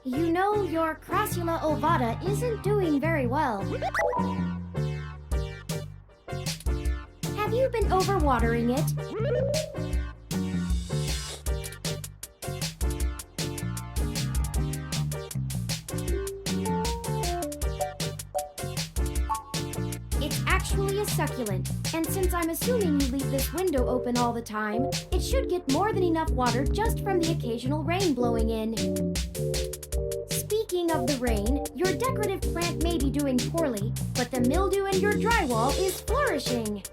You know, your Crassula ovata isn't doing very well. Have you been overwatering it? It's actually a succulent, and since I'm assuming you leave this window open all the time, it should get more than enough water just from the occasional rain blowing in. Speaking of the rain, your decorative plant may be doing poorly, but the mildew in your drywall is flourishing.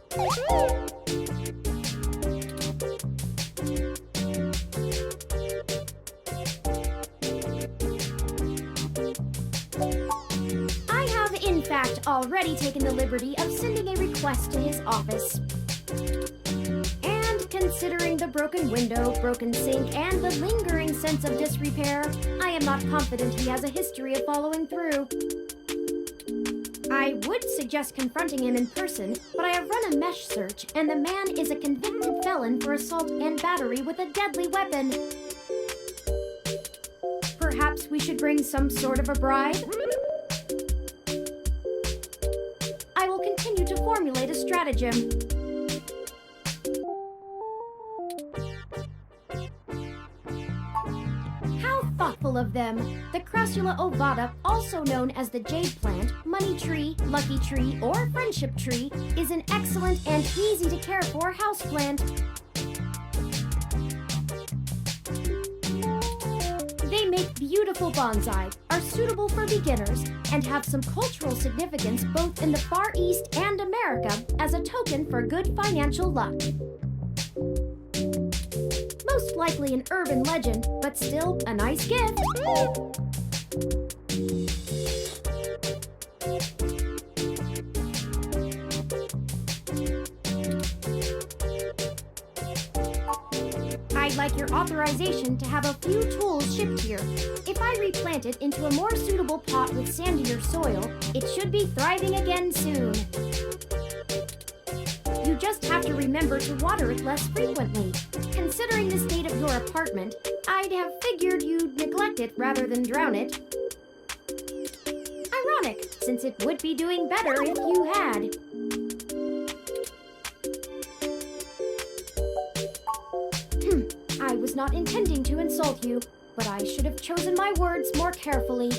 I have, in fact, already taken the liberty of sending a request to his office. And considering the broken window, broken sink, and the lingering sense of disrepair, I am not confident he has a history of following through. I would suggest confronting him in person, but I have run a mesh search, and the man is a convicted felon for assault and battery with a deadly weapon. Perhaps we should bring some sort of a bribe? I will continue to formulate a stratagem. Thoughtful of them. The Crassula ovata, also known as the jade plant, money tree, lucky tree, or friendship tree, is an excellent and easy to care for houseplant. They make beautiful bonsai, are suitable for beginners, and have some cultural significance both in the Far East and America as a token for good financial luck. Most likely an urban legend, but still a nice gift. I'd like your authorization to have a few tools shipped here. If I replant it into a more suitable pot with sandier soil, it should be thriving again soon. You just have to remember to water it less frequently. Considering the state of your apartment, I'd have figured you'd neglect it rather than drown it. Ironic, since it would be doing better if you had. I was not intending to insult you, but I should have chosen my words more carefully.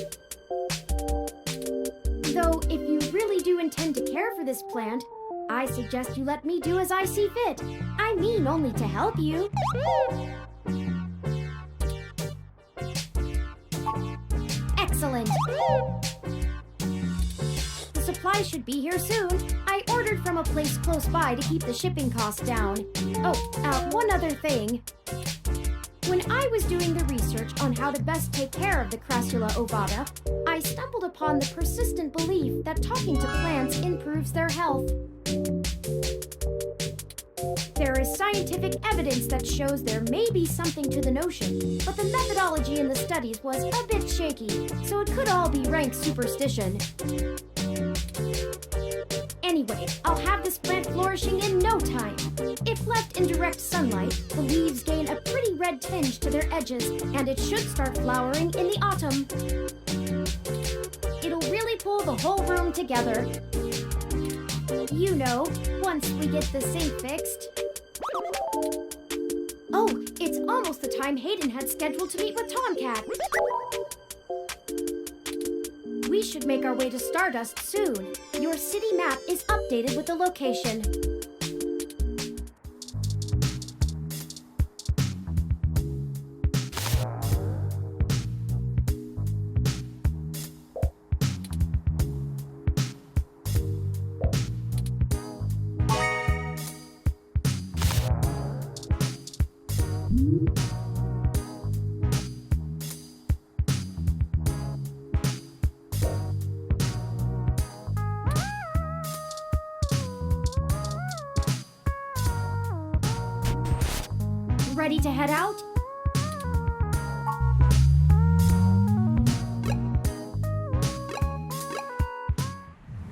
Though, if you really do intend to care for this plant, I suggest you let me do as I see fit. I mean only to help you. Excellent. The supplies should be here soon. I ordered from a place close by to keep the shipping costs down. Oh, one other thing. When I was doing the research on how to best take care of the Crassula ovata, I stumbled upon the persistent belief that talking to plants improves their health. There is scientific evidence that shows there may be something to the notion, but the methodology in the studies was a bit shaky, so it could all be rank superstition. Anyway, I'll have this plant flourishing in no time. If left in direct sunlight, the leaves gain a pretty red tinge to their edges, and it should start flowering in the autumn. It'll really pull the whole room together. You know, once we get the sink fixed. Oh, it's almost the time Hayden had scheduled to meet with Tomcat. We should make our way to Stardust soon. Your city map is updated with the location. Ready to head out?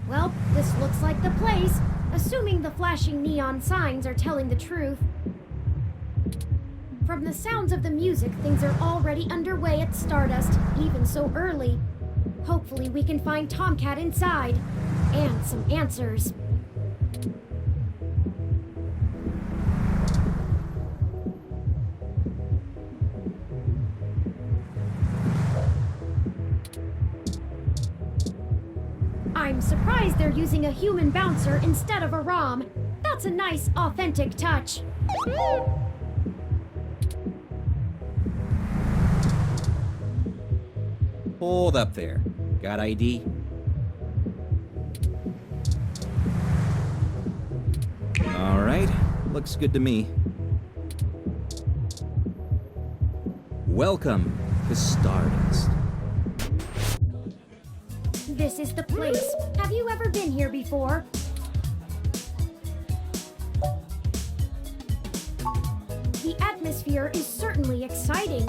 Well, this looks like the place, assuming the flashing neon signs are telling the truth. From From the sounds of the music, things are already underway at Stardust, even so early. Hopefully we can find Tomcat inside. And some answers. I'm surprised they're using a human bouncer instead of a ROM. That's a nice, authentic touch. Hold up there. Got ID? All right, looks good to me. Welcome to Stardust. This is the place. Have you ever been here before? The atmosphere is certainly exciting.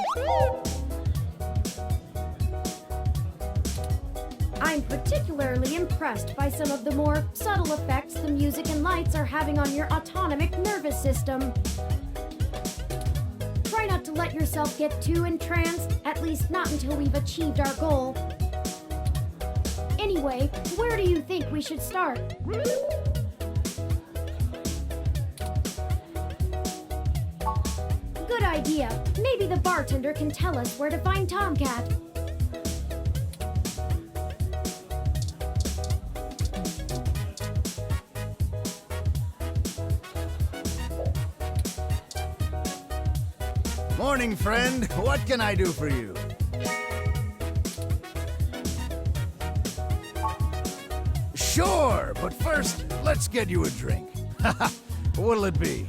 I'm particularly impressed by some of the more subtle effects the music and lights are having on your autonomic nervous system. Try not to let yourself get too entranced, at least not until we've achieved our goal. Anyway, where do you think we should start? Good idea. Maybe the bartender can tell us where to find Tomcat. Morning, friend. What can I do for you? Sure, but first, let's get you a drink. What'll it be?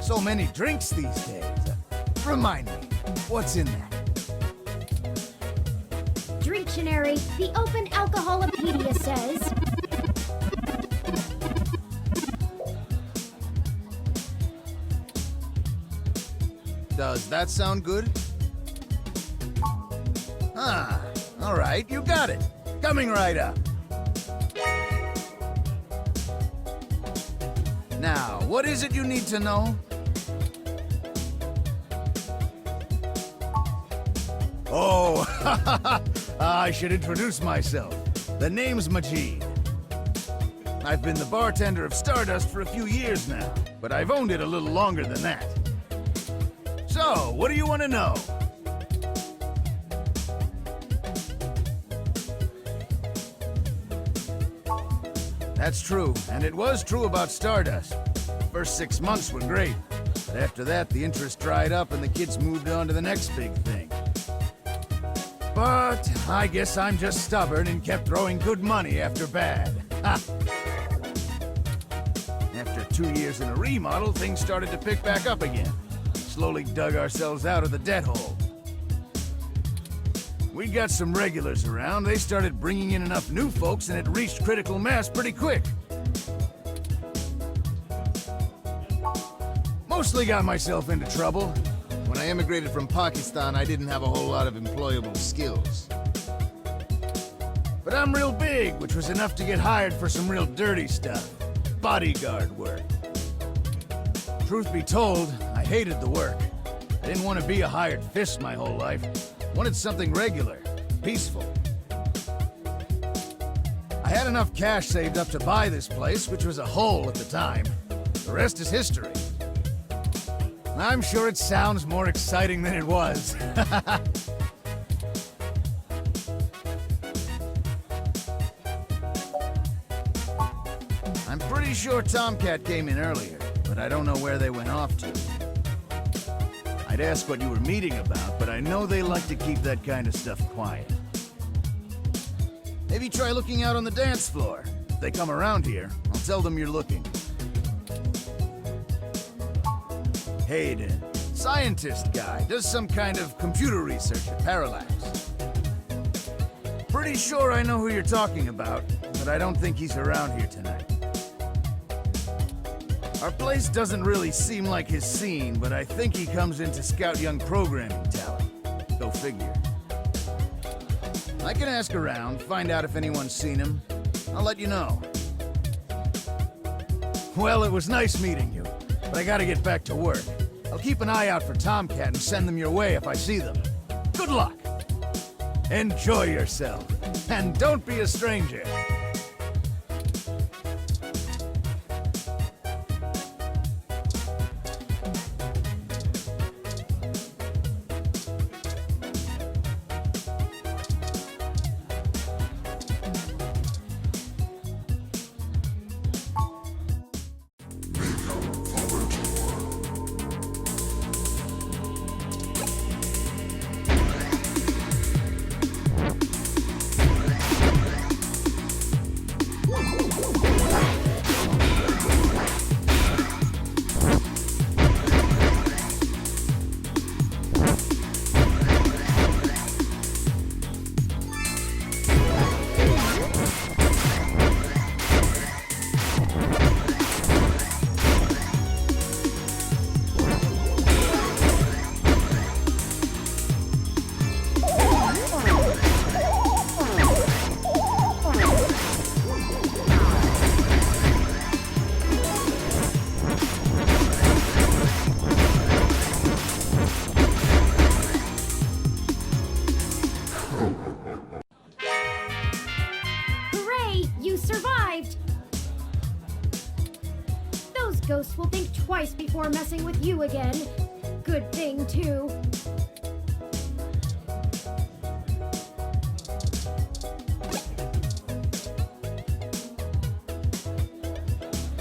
So many drinks these days. Remind me, what's in that? Dictionary, the Open Alcoholopedia says... Does that sound good? Ah, all right, you got it. Coming right up. Now, what is it you need to know? Oh, I should introduce myself. The name's Majid. I've been the bartender of Stardust for a few years now, but I've owned it a little longer than that. So, what do you want to know? That's true, and it was true about Stardust. The first 6 months were great, but after that, the interest dried up and the kids moved on to the next big thing. But I guess I'm just stubborn and kept throwing good money after bad. Ha! After 2 years in a remodel, things started to pick back up again. We slowly dug ourselves out of the debt hole. We got some regulars around. They started bringing in enough new folks, and it reached critical mass pretty quick. Mostly got myself into trouble. When I immigrated from Pakistan, I didn't have a whole lot of employable skills. But I'm real big, which was enough to get hired for some real dirty stuff. Bodyguard work. Truth be told, I hated the work. I didn't want to be a hired fist my whole life. Wanted something regular, peaceful. I had enough cash saved up to buy this place, which was a hole at the time. The rest is history. I'm sure it sounds more exciting than it was. I'm pretty sure Tomcat came in earlier, but I don't know where they went off to. I'd ask what you were meeting about, but I know they like to keep that kind of stuff quiet. Maybe try looking out on the dance floor. If they come around here, I'll tell them you're looking. Hayden, scientist guy, does some kind of computer research at Parallax. Pretty sure I know who you're talking about, but I don't think he's around here tonight. Our place doesn't really seem like his scene, but I think he comes in to scout young programming talent. Go figure. I can ask around, find out if anyone's seen him. I'll let you know. Well, it was nice meeting you, but I gotta get back to work. I'll keep an eye out for Tomcat and send them your way if I see them. Good luck! Enjoy yourself, and don't be a stranger. Ghosts will think twice before messing with you again. Good thing, too.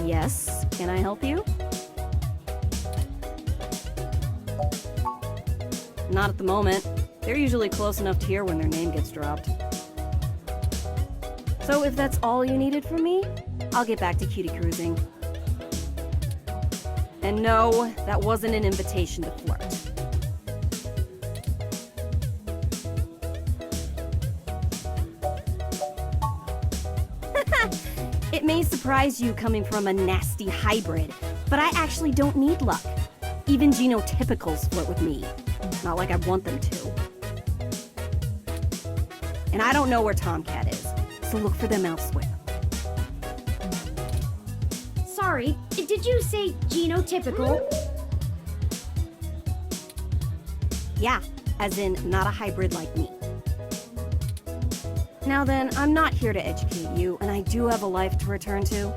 Yes, can I help you? Not at the moment. They're usually close enough to hear when their name gets dropped. So if that's all you needed from me, I'll get back to cutie cruising. And no, that wasn't an invitation to flirt. It may surprise you coming from a nasty hybrid, but I actually don't need luck. Even genotypicals flirt with me. Not like I want them to. And I don't know where Tomcat is, so look for them elsewhere. Sorry, did you say genotypical? Yeah, as in not a hybrid like me. Now then, I'm not here to educate you, and I do have a life to return to.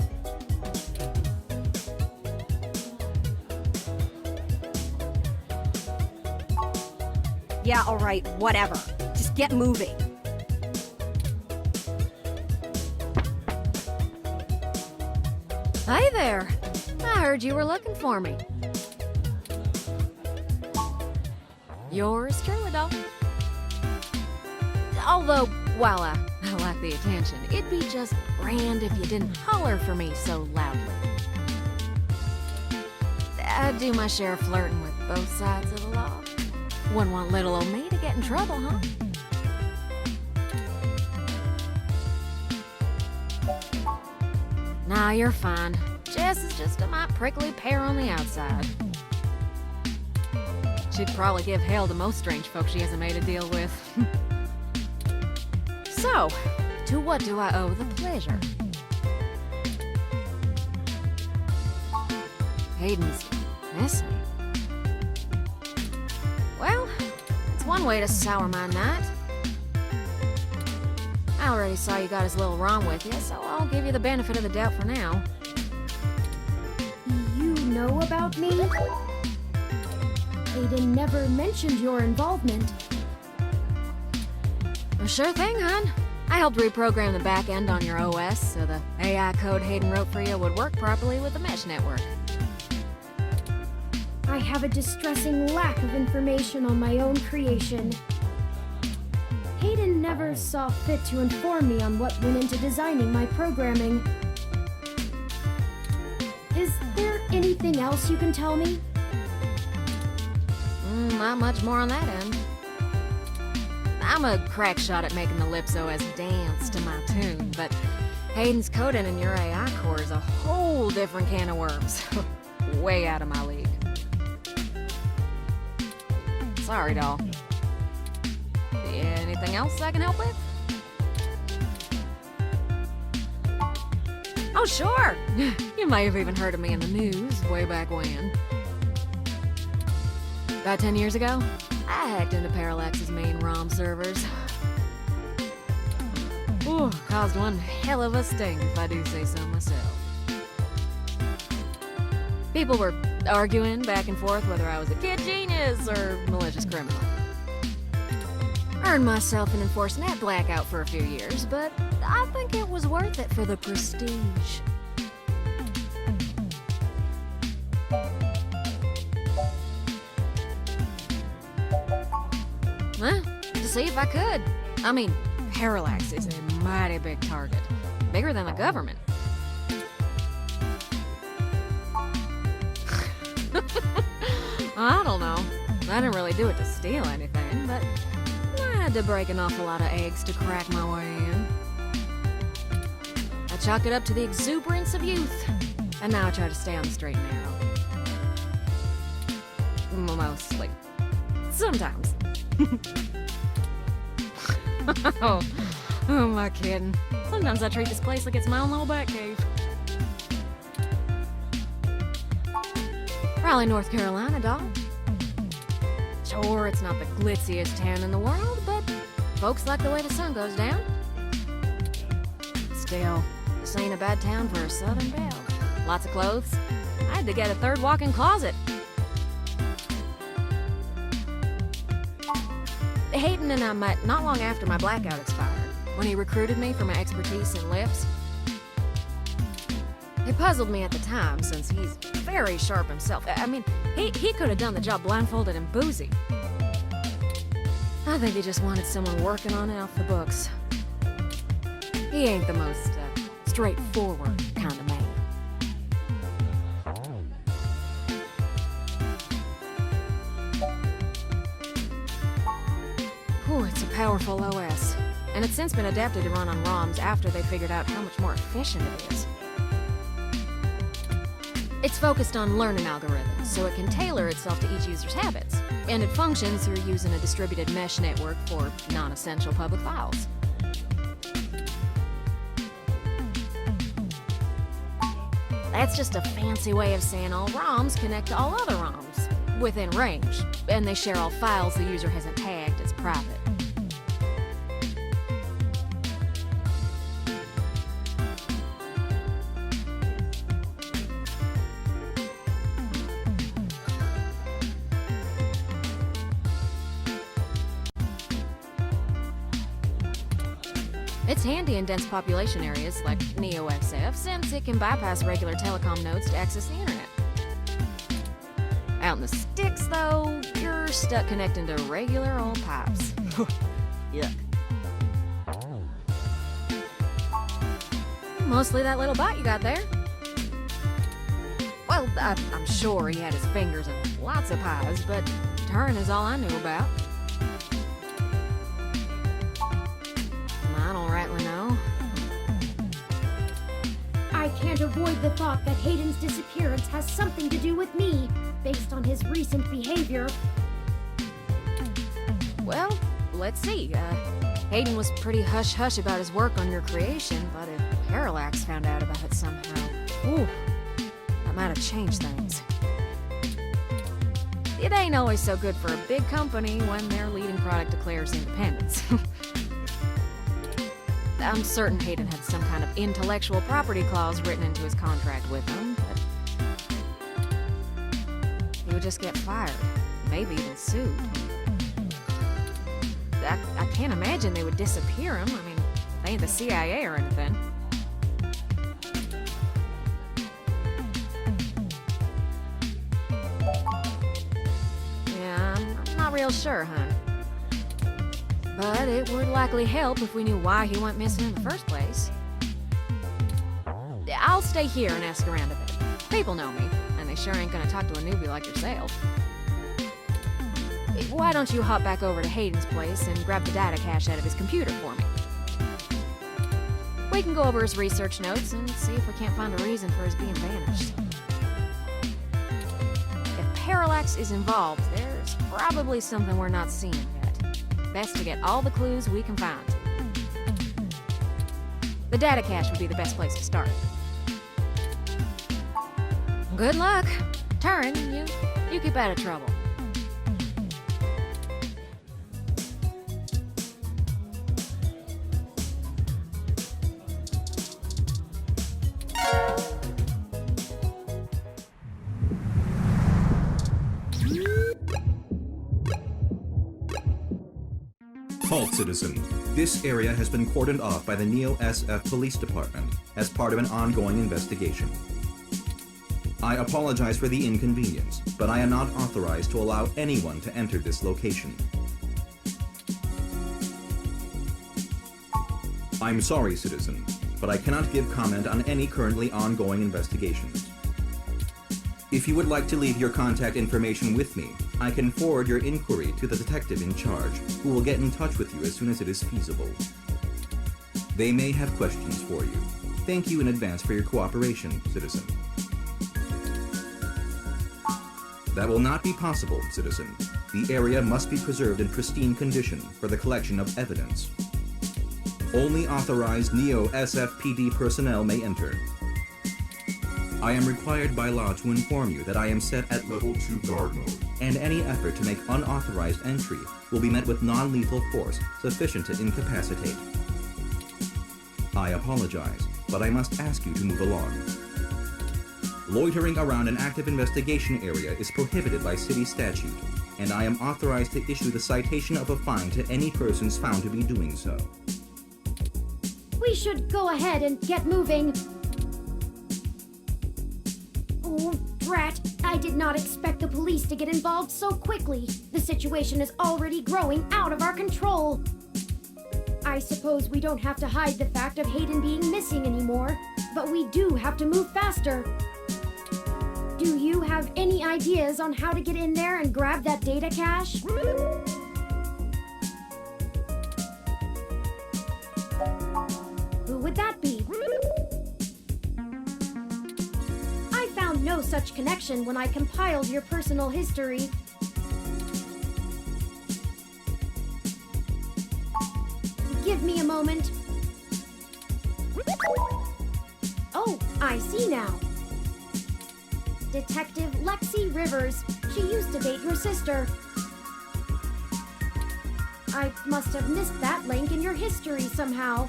Yeah, alright, whatever. Just get moving. Hey there! I heard you were looking for me. Yours truly, dog. Although, while I like the attention, it'd be just grand if you didn't holler for me so loudly. I do my share of flirting with both sides of the law. Wouldn't want little old me to get in trouble, huh? Nah, you're fine. Jess is just a mite prickly pear on the outside. She'd probably give hell to most strange folks she hasn't made a deal with. So, to what do I owe the pleasure? Hayden's missing. Well, it's one way to sour my night. I already saw you got his little ROM with you, so I'll give you the benefit of the doubt for now. You know about me? Hayden never mentioned your involvement. Well, sure thing, hon. I helped reprogram the back end on your OS so the AI code Hayden wrote for you would work properly with the mesh network. I have a distressing lack of information on my own creation. Hayden never saw fit to inform me on what went into designing my programming. Is there anything else you can tell me? Not much more on that end. I'm a crack shot at making the Lips OS dance to my tune, but Hayden's coding in your AI core is a whole different can of worms. Way out of my league. Sorry, doll. Anything else I can help with? Oh, sure! You may have even heard of me in the news way back when. About 10 years ago, I hacked into Parallax's main ROM servers. Ooh, caused one hell of a sting, if I do say so myself. People were arguing back and forth whether I was a kid genius or malicious criminal. Earned myself an enforced net blackout for a few years, but I think it was worth it for the prestige. Huh? To see if I could. I mean, Parallax is a mighty big target. Bigger than the government. I don't know. I didn't really do it to steal anything, but I had to break an awful lot of eggs to crack my way in. I chalk it up to the exuberance of youth, and now I try to stay on the straight and narrow. Mostly. Sometimes. Oh, who am I kidding? Sometimes I treat this place like it's my own little bat cave. Raleigh, North Carolina, doll. Sure, it's not the glitziest town in the world, but folks like the way the sun goes down. Still, this ain't a bad town for a southern belle. Lots of clothes. I had to get a third walk-in closet. Hayden and I met not long after my blackout expired, when he recruited me for my expertise in lips. It puzzled me at the time, since he's very sharp himself. I mean, he could have done the job blindfolded and boozy. I think he just wanted someone working on it off the books. He ain't the most straightforward kind of man. Ooh, it's a powerful OS, and it's since been adapted to run on ROMs after they figured out how much more efficient it is. It's focused on learning algorithms, so it can tailor itself to each user's habits, and it functions through using a distributed mesh network for non-essential public files. That's just a fancy way of saying all ROMs connect to all other ROMs, within range, and they share all files the user hasn't tagged as private. It's handy in dense population areas like NeoXF, since it can bypass regular telecom nodes to access the internet. Out in the sticks, though, you're stuck connecting to regular old pipes. Yuck. Mostly that little bot you got there. Well, I'm sure he had his fingers in lots of pies, but Turing is all I knew about. I don't rightly know. I can't avoid the thought that Hayden's disappearance has something to do with me, based on his recent behavior. Well, let's see. Hayden was pretty hush-hush about his work on your creation, but if Parallax found out about it somehow, ooh, that might have changed things. it ain't always so good for a big company when their leading product declares independence. I'm certain Hayden had some kind of intellectual property clause written into his contract with them, but he would just get fired, maybe even sued. I can't imagine they would disappear him. I mean, they ain't the CIA or anything. Yeah, I'm not real sure, hon. But it would likely help if we knew why he went missing in the first place. I'll stay here and ask around a bit. People know me, and they sure ain't gonna talk to a newbie like yourself. Why don't you hop back over to Hayden's place and grab the data cache out of his computer for me? We can go over his research notes and see if we can't find a reason for his being vanished. If Parallax is involved, there's probably something we're not seeing yet. Best to get all the clues we can find. The data cache would be the best place to start. Good luck. Turing, you keep out of trouble. Halt, citizen. This area has been cordoned off by the Neo-SF Police Department as part of an ongoing investigation. I apologize for the inconvenience, but I am not authorized to allow anyone to enter this location. I'm sorry, citizen, but I cannot give comment on any currently ongoing investigations. If you would like to leave your contact information with me, I can forward your inquiry to the detective in charge, who will get in touch with you as soon as it is feasible. They may have questions for you. Thank you in advance for your cooperation, citizen. That will not be possible, citizen. The area must be preserved in pristine condition for the collection of evidence. Only authorized Neo-SFPD personnel may enter. I am required by law to inform you that I am set at Level 2 guard mode, and any effort to make unauthorized entry will be met with non-lethal force sufficient to incapacitate. I apologize, but I must ask you to move along. Loitering around an active investigation area is prohibited by city statute, and I am authorized to issue the citation of a fine to any persons found to be doing so. We should go ahead and get moving. Oh, drat. I did not expect the police to get involved so quickly. The situation is already growing out of our control. I suppose we don't have to hide the fact of Hayden being missing anymore, but we do have to move faster. Do you have any ideas on how to get in there and grab that data cache? Who would that be? I found no such connection when I compiled your personal history. Give me a moment. Oh, I see now. Detective Lexi Rivers. She used to date your sister. I must have missed that link in your history somehow.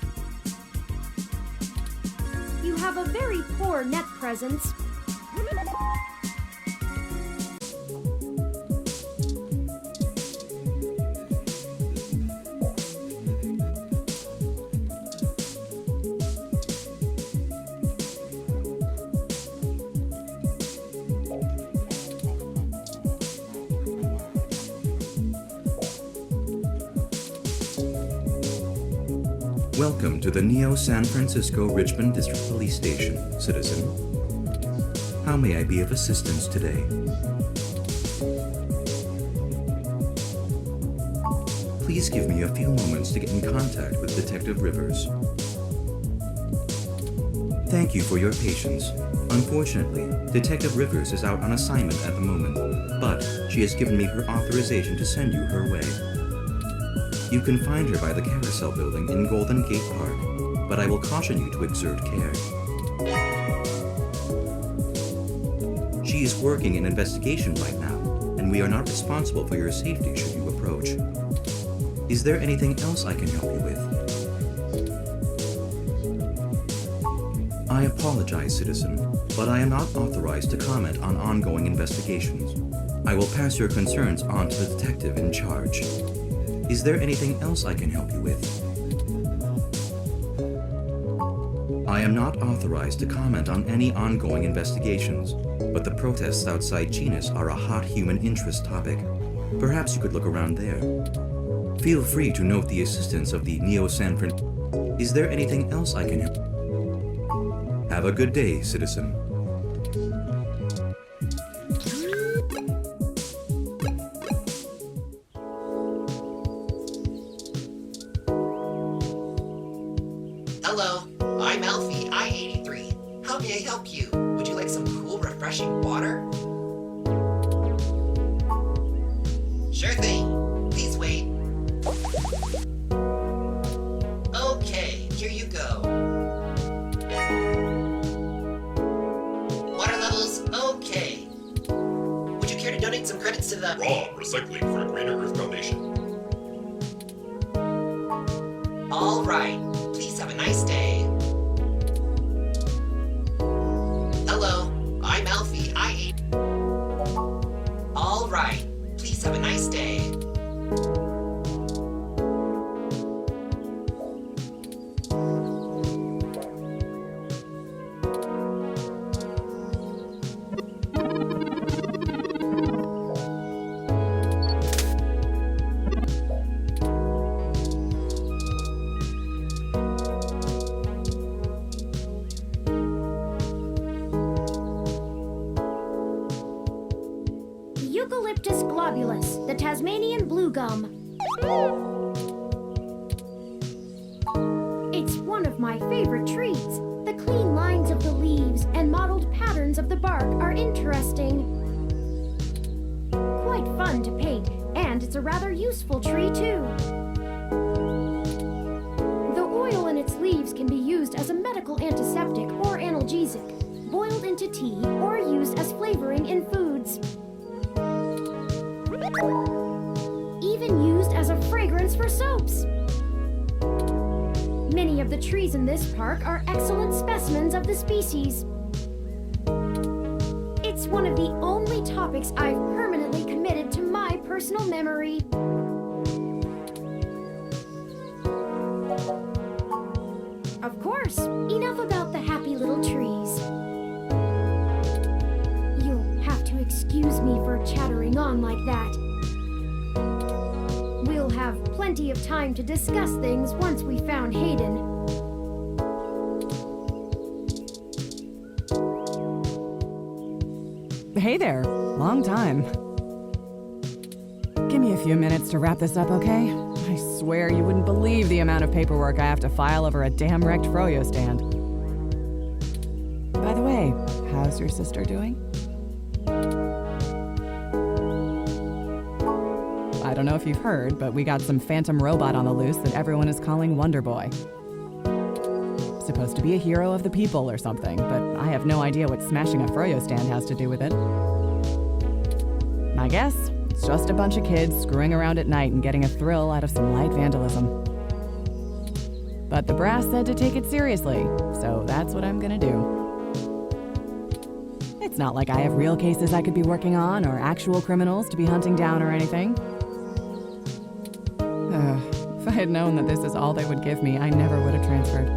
You have a very poor net presence. Welcome to the Neo San Francisco Richmond District Police Station, citizen. How may I be of assistance today? Please give me a few moments to get in contact with Detective Rivers. Thank you for your patience. Unfortunately, Detective Rivers is out on assignment at the moment, but she has given me her authorization to send you her way. You can find her by the Carousel Building in Golden Gate Park, but I will caution you to exert care. She is working an investigation right now, and we are not responsible for your safety should you approach. Is there anything else I can help you with? I apologize, citizen, but I am not authorized to comment on ongoing investigations. I will pass your concerns on to the detective in charge. Is there anything else I can help you with? I am not authorized to comment on any ongoing investigations, but the protests outside Genus are a hot human interest topic. Perhaps you could look around there. Feel free to note the assistance of the Neo-San Fran... Is there anything else I can help? Have a good day, citizen. Hello, I'm Alfie, I-83. How may I help you? Would you like some cool, refreshing water? Sure thing. Please wait. Okay, here you go. Water levels, okay. Would you care to donate some credits to the... Raw recycling for a Greener Earth Foundation. All right. Please have a nice day. Hello, I'm Alfie, I-8. All right. Please have a nice day. Eucalyptus globulus, the Tasmanian blue gum. It's one of my favorite trees. The clean lines of the leaves and mottled patterns of the bark are interesting. Quite fun to paint, and it's a rather useful tree too. The oil in its leaves can be used as a medical antiseptic or analgesic, boiled into tea, or used as flavoring in foods. Even used as a fragrance for soaps. Many of the trees in this park are excellent specimens of the species. It's one of the only topics I've permanently committed to my personal memory. Of course, enough about the happy little trees. You'll have to excuse me for chattering on like that. We'll have plenty of time to discuss things once we found Hayden. Hey there. Long time. Give me a few minutes to wrap this up, okay? I swear you wouldn't believe the amount of paperwork I have to file over a damn wrecked froyo stand. By the way, how's your sister doing? I don't know if you've heard, but we got some phantom robot on the loose that everyone is calling Wonder Boy. Supposed to be a hero of the people or something, but I have no idea what smashing a froyo stand has to do with it. My guess? It's just a bunch of kids screwing around at night and getting a thrill out of some light vandalism. But the brass said to take it seriously, so that's what I'm gonna do. It's not like I have real cases I could be working on or actual criminals to be hunting down or anything. If I had known that this is all they would give me, I never would have transferred.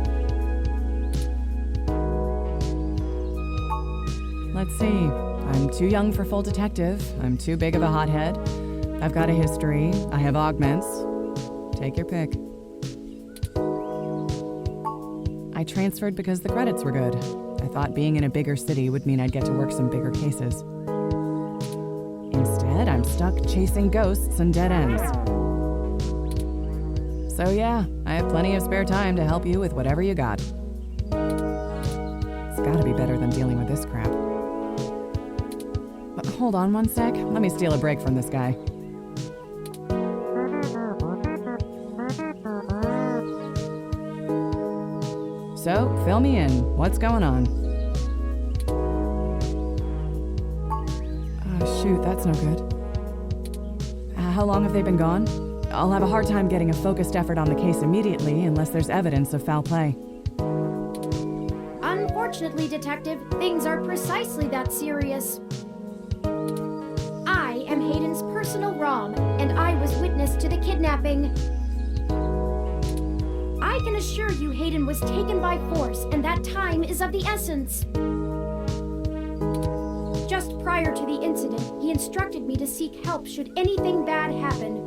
Let's see. I'm too young for full detective. I'm too big of a hothead. I've got a history. I have augments. Take your pick. I transferred because the credits were good. I thought being in a bigger city would mean I'd get to work some bigger cases. Instead, I'm stuck chasing ghosts and dead ends. So yeah, I have plenty of spare time to help you with whatever you got. It's gotta be better than dealing with this crap. But hold on one sec, let me steal a break from this guy. So, fill me in. What's going on? Oh shoot, that's no good. How long have they been gone? I'll have a hard time getting a focused effort on the case immediately unless there's evidence of foul play. Unfortunately, Detective, things are precisely that serious. I am Hayden's personal ROM, and I was witness to the kidnapping. I can assure you Hayden was taken by force, and that time is of the essence. Just prior to the incident, he instructed me to seek help should anything bad happen.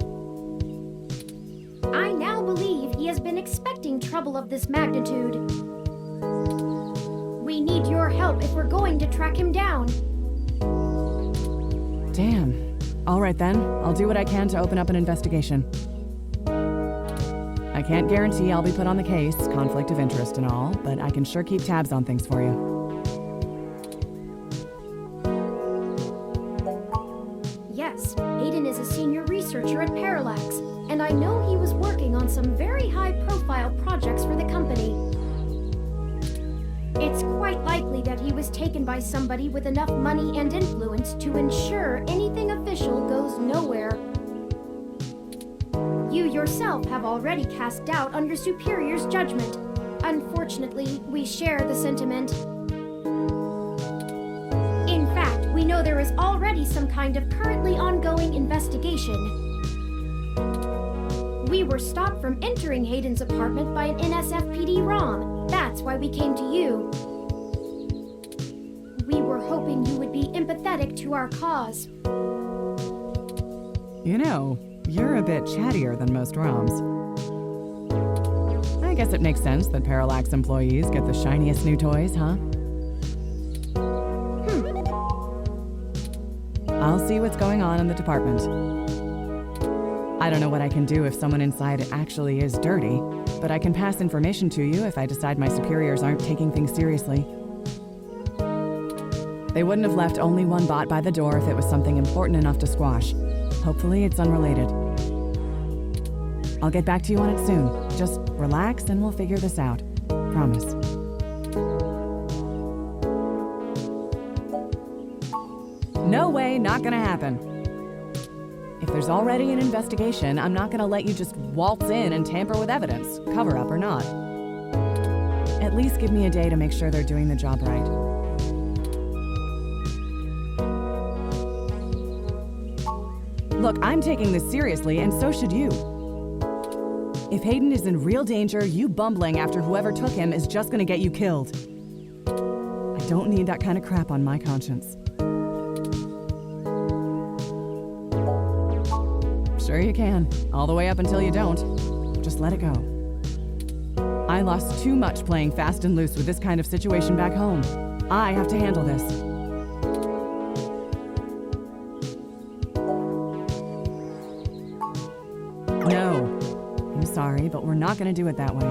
I now believe he has been expecting trouble of this magnitude. We need your help if we're going to track him down. Damn. All right then, I'll do what I can to open up an investigation. I can't guarantee I'll be put on the case, conflict of interest and all, but I can sure keep tabs on things for you. Yes, Hayden is a senior researcher at Parallax, and I know he was working on some very high-profile projects for the company. It's quite likely that he was taken by somebody with enough money and influence to ensure anything official goes nowhere. You yourself have already cast doubt on your superior's judgment. Unfortunately, we share the sentiment. In fact, we know there is already some kind of currently ongoing investigation. We were stopped from entering Hayden's apartment by an NSFPD ROM. That's why we came to you. We were hoping you would be empathetic to our cause. You know, you're a bit chattier than most ROMs. I guess it makes sense that Parallax employees get the shiniest new toys, huh? I'll see what's going on in the department. I don't know what I can do if someone inside actually is dirty, but I can pass information to you if I decide my superiors aren't taking things seriously. They wouldn't have left only one bot by the door if it was something important enough to squash. Hopefully it's unrelated. I'll get back to you on it soon. Just relax and we'll figure this out. Promise. No way, not gonna happen. If there's already an investigation, I'm not gonna let you just waltz in and tamper with evidence, cover up or not. At least give me a day to make sure they're doing the job right. Look, I'm taking this seriously, and so should you. If Hayden is in real danger, you bumbling after whoever took him is just gonna get you killed. I don't need that kind of crap on my conscience. Sure you can. All the way up until you don't. Just let it go. I lost too much playing fast and loose with this kind of situation back home. I have to handle this. No. I'm sorry, but we're not gonna do it that way.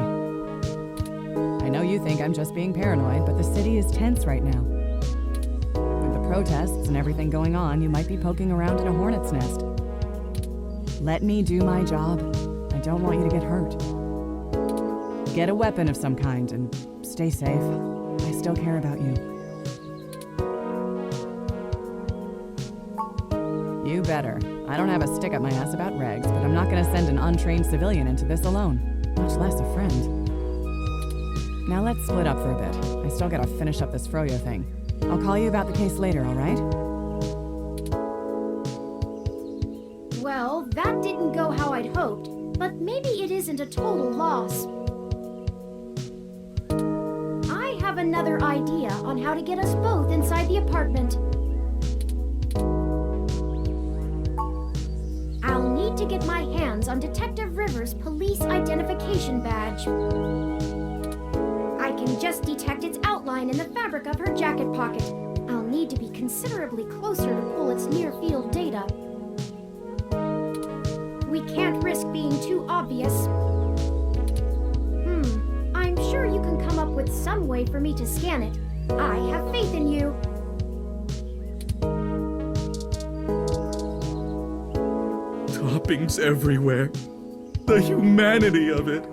I know you think I'm just being paranoid, but the city is tense right now. With the protests and everything going on, you might be poking around in a hornet's nest. Let me do my job. I don't want you to get hurt. Get a weapon of some kind and stay safe. I still care about you. You better. I don't have a stick up my ass about regs, but I'm not gonna send an untrained civilian into this alone, much less a friend. Now let's split up for a bit. I still gotta finish up this Froyo thing. I'll call you about the case later, all right? Well, that didn't go how I'd hoped, but maybe it isn't a total loss. I have another idea on how to get us both inside the apartment. I'll need to get my hands on Detective Rivers' police identification badge. I can just detect its outline in the fabric of her jacket pocket. I'll need to be considerably closer to pull its near-field data. We can't risk being too obvious. I'm sure you can come up with some way for me to scan it. I have faith in you. Toppings everywhere. The humanity of it.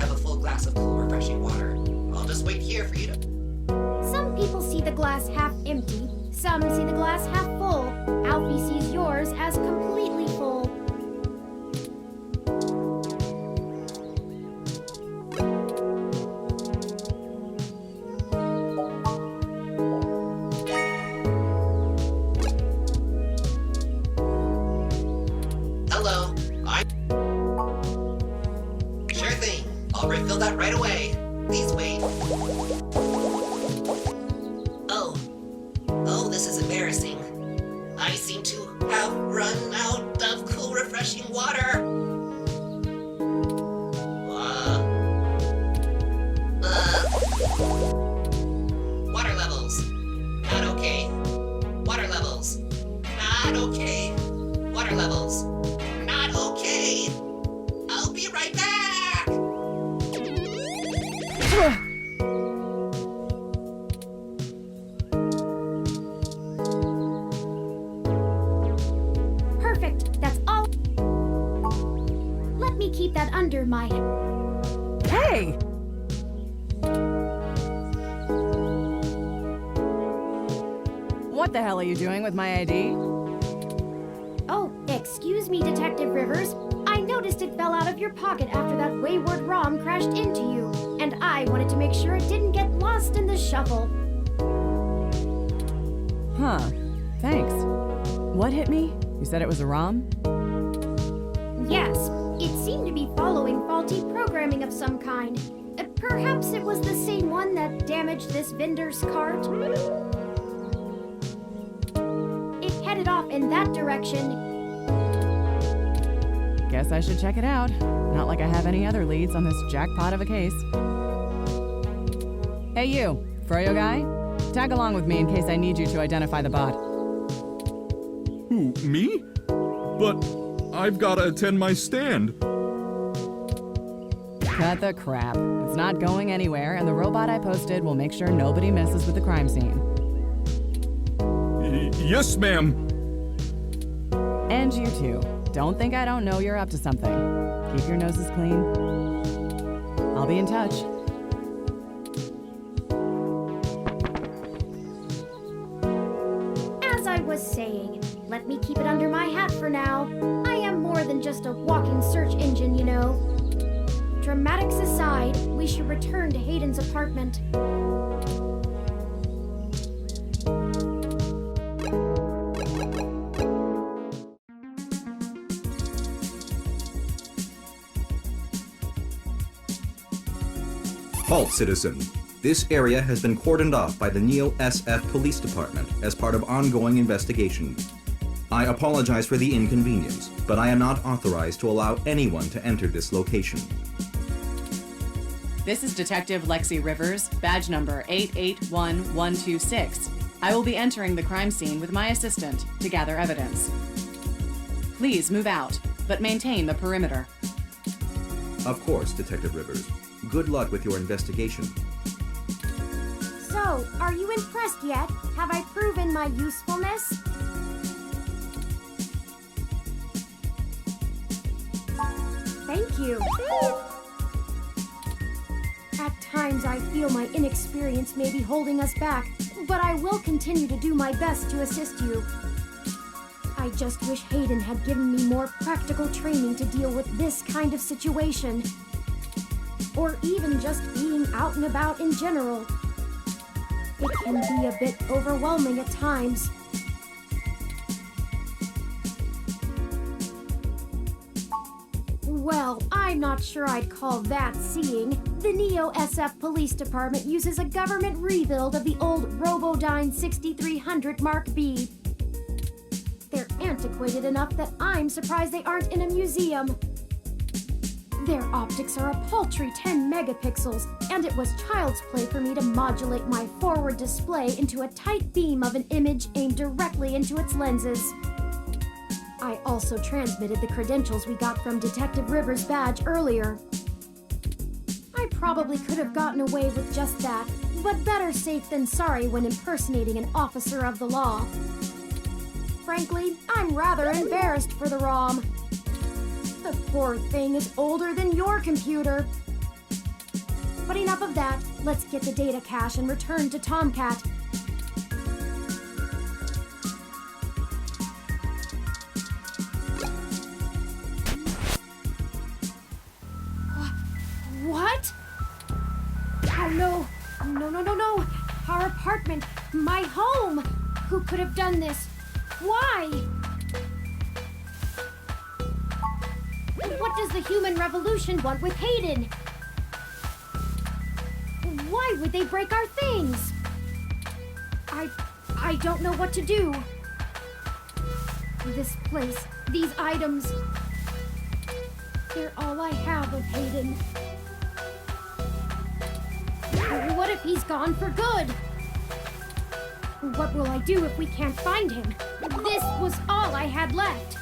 have a full glass of cool, refreshing water. I'll just wait here for you to... Some people see the glass half empty, some see the glass half full. Alfie sees yours as completely full. Hello, Sure thing. I'll refill that right away. Please wait. Oh, this is embarrassing. I seem to have run out of cool, refreshing water. Water levels. Not okay. Water levels. Not okay. Water levels. Not okay. I'll be right back. Perfect, that's all. Let me keep that under my... Hey! What the hell are you doing with my ID? Oh, excuse me, Detective Rivers. I noticed it fell out of your pocket after that wayward ROM crashed into you, and I wanted to make sure it didn't get lost in the shuffle. Huh. Thanks. What hit me? You said it was a ROM? Yes, it seemed to be following faulty programming of some kind. Perhaps it was the same one that damaged this vendor's cart? It headed off in that direction. Guess I should check it out. Not like I have any other leads on this jackpot of a case. Hey you, Froyo guy? Tag along with me in case I need you to identify the bot. Who, me? But I've gotta attend my stand. Cut the crap. It's not going anywhere, and the robot I posted will make sure nobody messes with the crime scene. Yes, ma'am. And you too. Don't think I don't know you're up to something. Keep your noses clean. I'll be in touch. As I was saying, let me keep it under my hat for now. I am more than just a walking search engine, you know. Dramatics aside, we should return to Hayden's apartment. Halt, citizen. This area has been cordoned off by the Neo SF Police Department as part of ongoing investigation. I apologize for the inconvenience, but I am not authorized to allow anyone to enter this location. This is Detective Lexi Rivers, badge number 881126. I will be entering the crime scene with my assistant to gather evidence. Please move out, but maintain the perimeter. Of course, Detective Rivers. Good luck with your investigation. So, are you impressed yet? Have I proven my usefulness? Thank you. At times I feel my inexperience may be holding us back, but I will continue to do my best to assist you. I just wish Hayden had given me more practical training to deal with this kind of situation. Or even just being out and about in general. It can be a bit overwhelming at times. Well, I'm not sure I'd call that seeing. The Neo SF Police Department uses a government rebuild of the old Robodyne 6300 Mark B. They're antiquated enough that I'm surprised they aren't in a museum. Their optics are a paltry 10 megapixels, and it was child's play for me to modulate my forward display into a tight beam of an image aimed directly into its lenses. I also transmitted the credentials we got from Detective Rivers' badge earlier. I probably could have gotten away with just that, but better safe than sorry when impersonating an officer of the law. Frankly, I'm rather embarrassed for the ROM. The poor thing is older than your computer. love that. Let's get the data cache and return to Tomcat. What? Oh no. No. Our apartment. My home. Who could have done this? Why? What does the human revolution want with Hayden? Why would they break our things? I don't know what to do. This place, these items, they're all I have of Hayden. What if he's gone for good? What will I do if we can't find him? This was all I had left.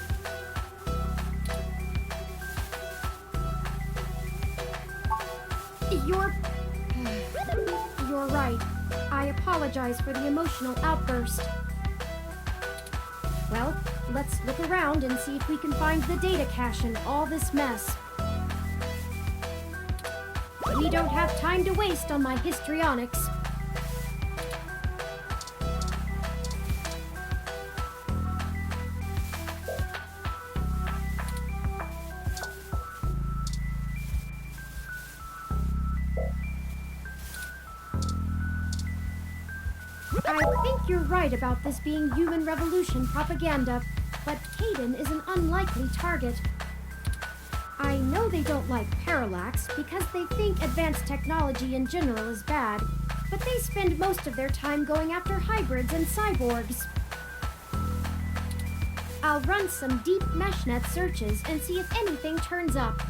You're right. I apologize for the emotional outburst. Well, let's look around and see if we can find the data cache in all this mess. We don't have time to waste on my histrionics. I think you're right about this being human revolution propaganda, but Hayden is an unlikely target. I know they don't like parallax because they think advanced technology in general is bad, but they spend most of their time going after hybrids and cyborgs. I'll run some deep meshnet searches and see if anything turns up.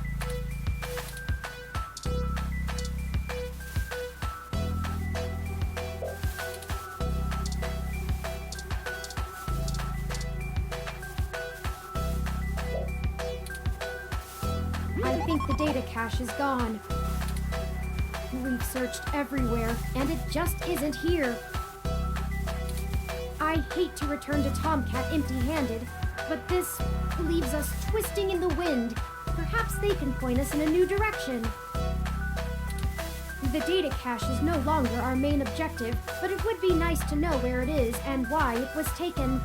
I think the data cache is gone. We've searched everywhere, and it just isn't here. I hate to return to Tomcat empty-handed, but this leaves us twisting in the wind. Perhaps they can point us in a new direction. The data cache is no longer our main objective, but it would be nice to know where it is and why it was taken.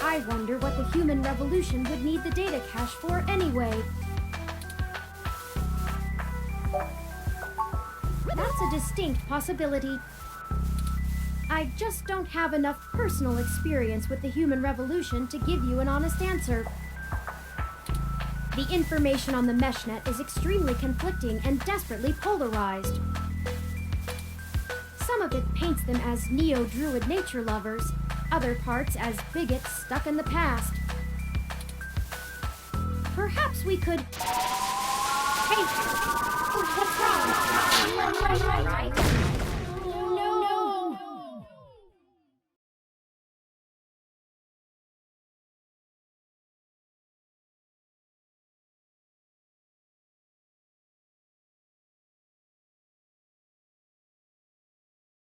I wonder what the human revolution would need the data cache for anyway. That's a distinct possibility. I just don't have enough personal experience with the human revolution to give you an honest answer. The information on the meshnet is extremely conflicting and desperately polarized. Some of it paints them as neo-druid nature lovers, other parts as bigots stuck in the past. Perhaps we could... Hey!